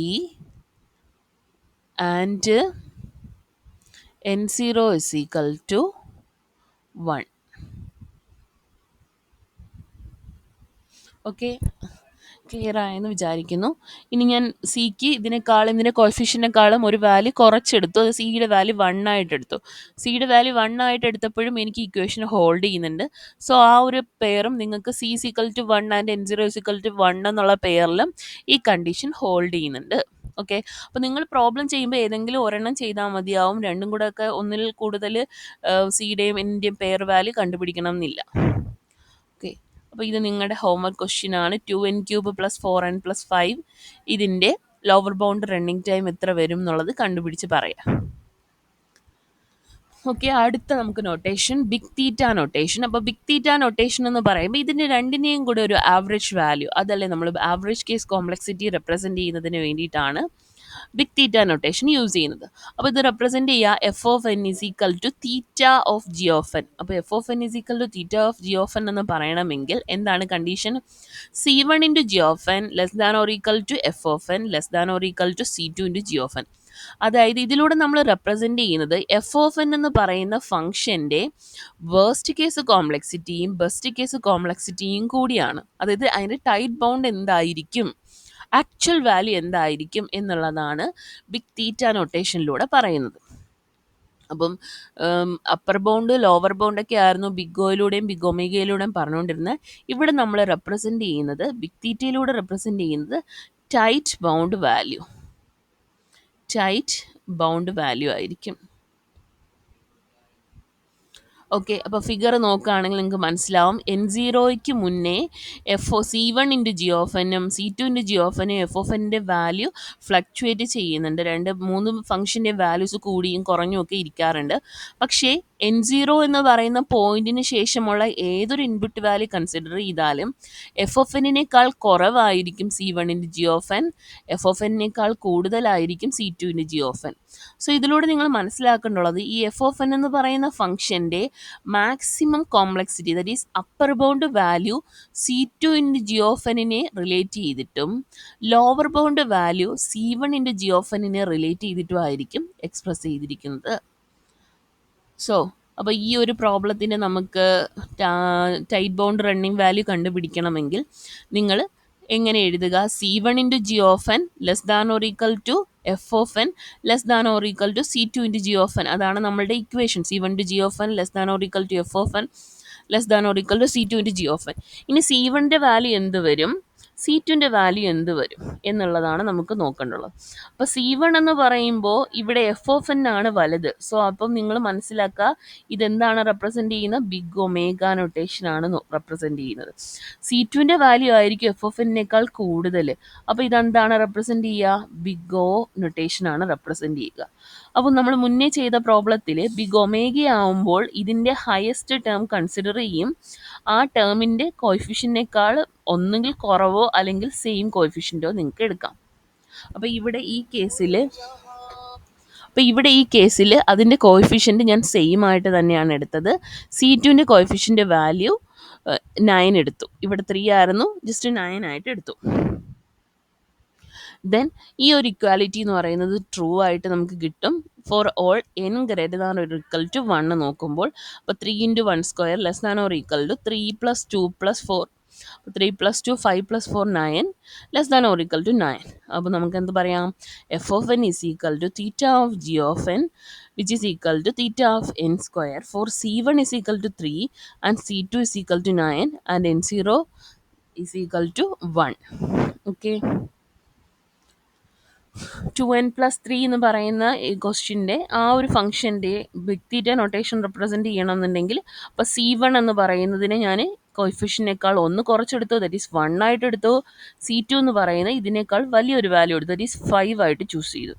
and n0 is equal to 1. Okay, clear ആയെന്ന് വിചാരിക്കുന്നു. ഇനി ഞാൻ സിക്ക് ഇതിൻ്റെ കോഫിഷ്യൻ്റെക്കാളും ഒരു വാല്യൂ കുറച്ചെടുത്തു. അത് സിയുടെ വാല്യൂ 1 ആയിട്ട് എടുത്തു. സിയുടെ വാല്യൂ 1 ആയിട്ട് എടുത്തപ്പോഴും എനിക്ക് ഇക്വേഷൻ ഹോൾഡ് ചെയ്യുന്നുണ്ട്. സോ ആ ഒരു പെയറും നിങ്ങൾക്ക് C equal to 1 and n0 equal to 1 എന്നുള്ള പെയറിലും ഈ കണ്ടീഷൻ ഹോൾഡ് ചെയ്യുന്നുണ്ട്. ഓക്കെ, അപ്പോൾ നിങ്ങൾ പ്രോബ്ലം ചെയ്യുമ്പോൾ ഏതെങ്കിലും ഒരെണ്ണം ചെയ്താൽ മതിയാവും. രണ്ടും കൂടെ ഒക്കെ ഒന്നിൽ കൂടുതൽ സിയുടെയും എന്നിൻ്റെയും പെയർ വാല്യൂ കണ്ടുപിടിക്കണം എന്നില്ല. ഓക്കെ, അപ്പോൾ ഇത് നിങ്ങളുടെ ഹോംവർക്ക് ക്വസ്റ്റ്യൻ ആണ്. 2n³ പ്ലസ് 4n പ്ലസ് 5 ഇതിൻ്റെ ലോവർ ബൗണ്ട് റണ്ണിങ് ടൈം എത്ര വരും എന്നുള്ളത് കണ്ടുപിടിച്ച് പറയാം. ഓക്കെ, അടുത്ത നമുക്ക് നൊട്ടേഷൻ ബിഗ് തീറ്റ നൊട്ടേഷൻ. അപ്പോൾ ബിഗ് തീറ്റ നൊട്ടേഷൻ എന്ന് പറയുമ്പോൾ ഇതിൻ്റെ രണ്ടിനെയും കൂടെ ഒരു ആവറേജ് വാല്യൂ, അതല്ലേ നമ്മൾ ആവറേജ് കേസ് കോംപ്ലക്സിറ്റി റെപ്രസെൻറ്റ് ചെയ്യുന്നതിന് വേണ്ടിയിട്ടാണ് ബിഗ് തീറ്റ നൊട്ടേഷൻ യൂസ് ചെയ്യുന്നത്. അപ്പോൾ ഇത് റെപ്രസെൻറ്റ് ചെയ്യുക f of N is equal to theta of G of N. അപ്പോൾ f of N is equal to theta of G of N എന്ന് പറയണമെങ്കിൽ എന്താണ് condition? C1 into G of N less than or equal to F of N less than or equal to C2 into G of N. അതായത് ഇതിലൂടെ നമ്മൾ റെപ്രസെൻറ്റ് ചെയ്യുന്നത് എഫ് ഓഫ് എൻ എന്ന് പറയുന്ന ഫംഗ്ഷൻ്റെ വേസ്റ്റ് കേസ് കോംപ്ലക്സിറ്റിയും ബെസ്റ്റ് കേസ് കോംപ്ലക്സിറ്റിയും കൂടിയാണ്. അതായത് അതിൻ്റെ ടൈറ്റ് ബൗണ്ട് എന്തായിരിക്കും, ആക്ച്വൽ വാല്യൂ എന്തായിരിക്കും എന്നുള്ളതാണ് ബിഗ് തീറ്റ നൊട്ടേഷനിലൂടെ പറയുന്നത്. അപ്പം അപ്പർ ബൗണ്ട് ലോവർ ബൗണ്ടൊക്കെ ആയിരുന്നു ബിഗ് ഒയിലൂടെയും ബിഗ് ഒമേഗയിലൂടെയും പറഞ്ഞുകൊണ്ടിരുന്നത്. ഇവിടെ നമ്മൾ റെപ്രസെൻറ്റ് ചെയ്യുന്നത് ബിഗ് തീറ്റയിലൂടെ റെപ്രസെൻറ്റ് ചെയ്യുന്നത് ടൈറ്റ് ബൗണ്ട് വാല്യൂ ആയിരിക്കും. ഓക്കെ, അപ്പോൾ ഫിഗർ നോക്കുകയാണെങ്കിൽ നിങ്ങൾക്ക് മനസ്സിലാവും n0യ്ക്ക് മുന്നേ C1 ഇൻറ്റു ജി ഓഫ് എന്നും C2 ഇൻറ്റു ജി ഓഫ് എന്നും എഫ് ഓഫ് എൻ്റെ വാല്യൂ ഫ്ലക്ച്വേറ്റ് ചെയ്യുന്നുണ്ട്. 2-3 ഫംഗ്ഷൻ്റെ വാല്യൂസ് കൂടിയും കുറഞ്ഞും ഒക്കെ ഇരിക്കാറുണ്ട്. പക്ഷേ n0 എന്ന് പറയുന്ന പോയിന്റിന് ശേഷമുള്ള ഏതൊരു ഇൻപുട്ട് വാല്യൂ കൺസിഡർ ചെയ്താലും എഫ് ഓഫ് എന്നിനേക്കാൾ കുറവായിരിക്കും C1 into G of n, f of എന്നിനേക്കാൾ കൂടുതലായിരിക്കും C2 into G of N. So ഇതിലൂടെ നിങ്ങൾ മനസ്സിലാക്കേണ്ടുള്ളത് ഈ എഫ് ഓഫ് എൻ എന്ന് പറയുന്ന ഫംഗ്ഷൻ്റെ maximum complexity, that is upper bound value C2 into G of എന്നിനെ റിലേറ്റ് ചെയ്തിട്ടും lower bound value C1 into G of എന്നിനെ റിലേറ്റ് ചെയ്തിട്ടും ആയിരിക്കും എക്സ്പ്രസ് ചെയ്തിരിക്കുന്നത്. സോ അപ്പോൾ ഈ ഒരു പ്രോബ്ലത്തിന് നമുക്ക് ടൈറ്റ് ബൗണ്ട് റണ്ണിങ് വാല്യൂ കണ്ടുപിടിക്കണമെങ്കിൽ നിങ്ങൾ എങ്ങനെ എഴുതുക? C1 into G of N less than or equal to F of N less than or equal to C2 into G of n. അതാണ് നമ്മളുടെ equation. C1 into G of N less than or equal to F of N less than or equal to C2 into G of n. ഇനി C1ൻ്റെ വാല്യൂ എന്ത് വരും, C2ൻ്റെ വാല്യൂ എന്ത് വരും എന്നുള്ളതാണ് നമുക്ക് നോക്കേണ്ടുള്ളത്. അപ്പോൾ C1 എന്ന് പറയുമ്പോൾ ഇവിടെ എഫ് ഓഫ് എൻ ആണ് വലുത്. സോ അപ്പം നിങ്ങൾ മനസ്സിലാക്കുക ഇതെന്താണ് റെപ്രസെൻറ്റ് ചെയ്യുന്നത്? ബിഗ് ഒമേഗ നൊട്ടേഷനാണ് റെപ്രസെൻറ്റ് ചെയ്യുന്നത്. C2ൻ്റെ വാല്യൂ ആയിരിക്കും എഫ് ഓഫ് എന്നേക്കാൾ കൂടുതൽ. അപ്പോൾ ഇതെന്താണ് റെപ്രസെൻറ്റ് ചെയ്യുക? ബിഗ് ഒ നൊട്ടേഷനാണ് റെപ്രസെൻറ്റ് ചെയ്യുക. അപ്പോൾ നമ്മൾ മുന്നേ ചെയ്ത പ്രോബ്ലത്തിൽ ബിഗ് ഒമേഗ ആവുമ്പോൾ ഇതിൻ്റെ ഹയസ്റ്റ് ടേം കൺസിഡർ ചെയ്യും. ആ ടേമിൻ്റെ കോയിഫിഷ്യനേക്കാൾ ഒന്നുകിൽ കുറവോ അല്ലെങ്കിൽ സെയിം കോയിഫിഷ്യൻറ്റോ നിങ്ങൾക്ക് എടുക്കാം. അപ്പോൾ ഇവിടെ ഈ കേസിൽ അതിൻ്റെ കോയിഫിഷ്യൻറ്റ് ഞാൻ സെയിം ആയിട്ട് തന്നെയാണ് എടുത്തത്. C2ൻ്റെ കോയിഫിഷ്യൻ്റെ വാല്യൂ 9 എടുത്തു. ഇവിടെ 3 ആയിരുന്നു, ജസ്റ്റ് 9 ആയിട്ട് എടുത്തു. ദെൻ ഈ ഒരു ഇക്വാലിറ്റി എന്ന് പറയുന്നത് ട്രൂ ആയിട്ട് നമുക്ക് കിട്ടും for all n greater than or equal to 1 നോക്കുമ്പോൾ. അപ്പോൾ 3 into 1 square less than or equal to 3 + 2 + 4 അപ്പോൾ 3 + 2 5 + 4 9 less than or equal to 9. അപ്പോൾ നമുക്ക് എന്ത് പറയാം? F of N is equal to theta of G of n which is equal to theta of n square for C1 is equal to 3 and C2 is equal to 9 and N0 is equal to 1. Okay. 2n+3 എന്ന് പറയുന്ന ഈ ക്വസ്റ്റ്യൻ്റെ ആ ഒരു ഫംഗ്ഷൻ്റെ ബിഗ് തീറ്റ നൊട്ടേഷൻ റെപ്രസെൻറ്റ് ചെയ്യണമെന്നുണ്ടെങ്കിൽ അപ്പോൾ C1 എന്ന് പറയുന്നതിനെ ഞാൻ കോയിഫിഷ്യനേക്കാൾ 1 കുറച്ചെടുത്തു, ദറ്റ് ഈസ് 1 ആയിട്ട് എടുത്തു. C2 എന്ന് പറയുന്നത് ഇതിനേക്കാൾ വലിയൊരു വാല്യൂ എടുത്തു, ദറ്റ് ഈസ് 5 ആയിട്ട് ചൂസ് ചെയ്തു.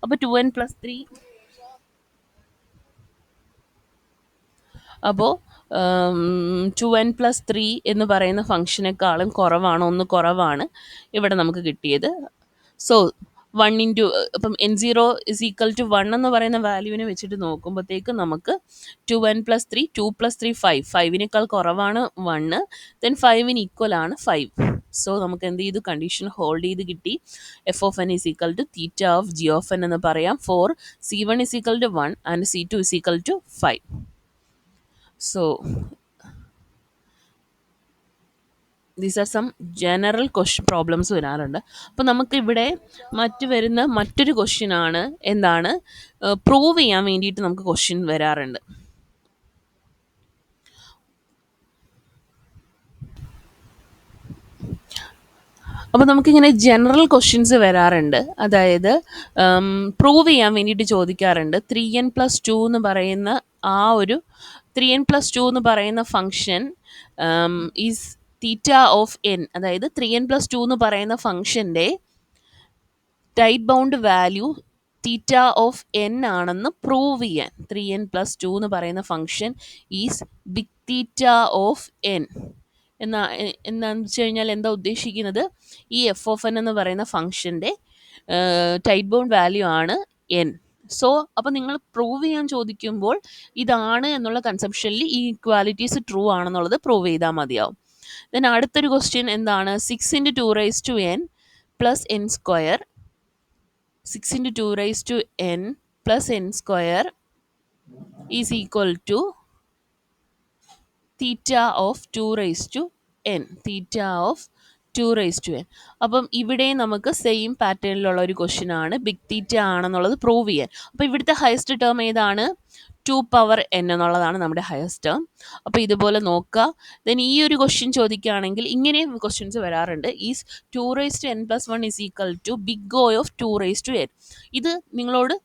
അപ്പോൾ 2n+3 അപ്പോൾ 2n+3 എന്ന് പറയുന്ന ഫംഗ്ഷനേക്കാളും കുറവാണ്, 1 കുറവാണ് ഇവിടെ നമുക്ക് കിട്ടിയത്. സോ 1 ഇൻറ്റു ഇപ്പം N0 ഇസ് ഈക്വൽ ടു 1 എന്ന് പറയുന്ന വാല്യൂവിനെ വെച്ചിട്ട് നോക്കുമ്പോഴത്തേക്ക് നമുക്ക് 2n+3 2 + 3 5 5നേക്കാൾ കുറവാണ് 1, ദെൻ 5 ഈക്വൽ ആണ് 5. സോ നമുക്ക് എന്ത് ചെയ്തു? കണ്ടീഷൻ ഹോൾഡ് ചെയ്ത് കിട്ടി. F of N is equal to theta of G of N എന്ന് പറയാം for C1 is equal to 1 and C2 is equal to 5. So these are some general question problems വരാറുണ്ട്. അപ്പോൾ നമുക്കിവിടെ വരുന്ന മറ്റൊരു ക്വസ്റ്റ്യൻ ആണ് എന്താണ് പ്രൂവ് ചെയ്യാൻ വേണ്ടിയിട്ട് നമുക്ക് ക്വസ്റ്റ്യൻ വരാറുണ്ട്. അപ്പോൾ നമുക്കിങ്ങനെ ജനറൽ ക്വസ്റ്റ്യൻസ് വരാറുണ്ട്. അതായത് പ്രൂവ് ചെയ്യാൻ വേണ്ടിയിട്ട് ചോദിക്കാറുണ്ട് 3n+2 എന്ന് പറയുന്ന ആ ഒരു 3n+2 എന്ന് പറയുന്ന function is theta of N, അതായത് 3n+2 എന്ന് പറയുന്ന ഫംഗ്ഷൻ്റെ tight bound value theta of n ആണെന്ന് പ്രൂവ് ചെയ്യാൻ 3n+2 എന്ന് പറയുന്ന function is big theta of n എന്താണെന്ന് വെച്ച് കഴിഞ്ഞാൽ എന്താ ഉദ്ദേശിക്കുന്നത്? ഈ എഫ് ഓഫ് എൻ എന്ന് പറയുന്ന ഫംഗ്ഷൻ്റെ ടൈറ്റ് ബൗണ്ട് വാല്യൂ ആണ് എൻ. സോ അപ്പോൾ നിങ്ങൾ പ്രൂവ് ചെയ്യാൻ ചോദിക്കുമ്പോൾ ഇതാണ് എന്നുള്ള കൺസെപ്ഷനിൽ ഈ ഇക്വാലിറ്റീസ് ട്രൂ ആണെന്നുള്ളത് പ്രൂവ് ചെയ്താൽ മതിയാവും. ദെൻ അടുത്തൊരു ക്വസ്റ്റ്യൻ എന്താണ്? 6 × 2n + n square 6 × 2n + n square is equal to theta of 2n theta of 2n. അപ്പം ഇവിടെ നമുക്ക് സെയിം പാറ്റേണിലുള്ള ഒരു ക്വസ്റ്റ്യൻ ആണ്, ബിഗ് തീറ്റ ആണെന്നുള്ളത് പ്രൂവ് ചെയ്യാൻ. അപ്പോൾ ഇവിടുത്തെ ഹയസ്റ്റ് ടേം ഏതാണ്? 2n എന്നുള്ളതാണ് നമ്മുടെ ഹയസ്റ്റ് ടേം. അപ്പോൾ ഇതുപോലെ നോക്കുക. ദെൻ ഈ ഒരു ക്വസ്റ്റ്യൻ ചോദിക്കുകയാണെങ്കിൽ ഇങ്ങനെയും ക്വസ്റ്റ്യൻസ് വരാറുണ്ട്. Is 2n+1 is equal to big O of 2n. ഇത് നിങ്ങളോട്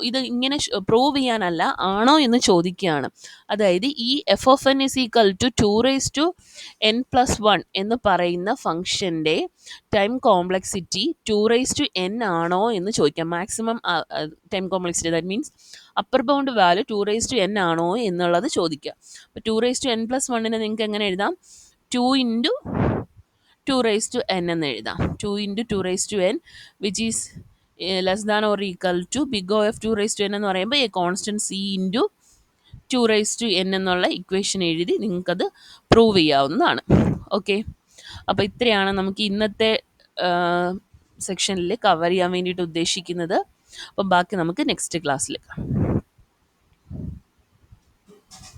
ഇത് ഇങ്ങനെ പ്രൂവ് ചെയ്യാനല്ല, ആണോ എന്ന് ചോദിക്കുകയാണ്. അതായത് ഈ f of N is equal to 2n+1 എന്ന് പറയുന്ന ഫംഗ്ഷൻ്റെ ടൈം കോംപ്ലക്സിറ്റി 2n ആണോ എന്ന് ചോദിക്കാം. Maximum time complexity, that means upper bound value 2n ആണോ എന്നുള്ളത് ചോദിക്കുക. അപ്പോൾ 2n+1 നിങ്ങൾക്ക് എങ്ങനെ എഴുതാം? 2 × 2n എന്ന് എഴുതാം. 2 × 2n which is less than or equal to big O of 2n എന്ന് പറയുമ്പോൾ എ കോൺസ്റ്റൻറ്റ് C × 2n എന്നുള്ള ഇക്വേഷൻ എഴുതി നിങ്ങൾക്കത് പ്രൂവ് ചെയ്യാവുന്നതാണ്. ഓക്കെ, അപ്പോൾ ഇത്രയാണ് നമുക്ക് ഇന്നത്തെ സെക്ഷനിൽ കവർ ചെയ്യാൻ വേണ്ടിയിട്ട് ഉദ്ദേശിക്കുന്നത്. അപ്പം ബാക്കി നമുക്ക് നെക്സ്റ്റ് ക്ലാസ്സിൽ കാണാം.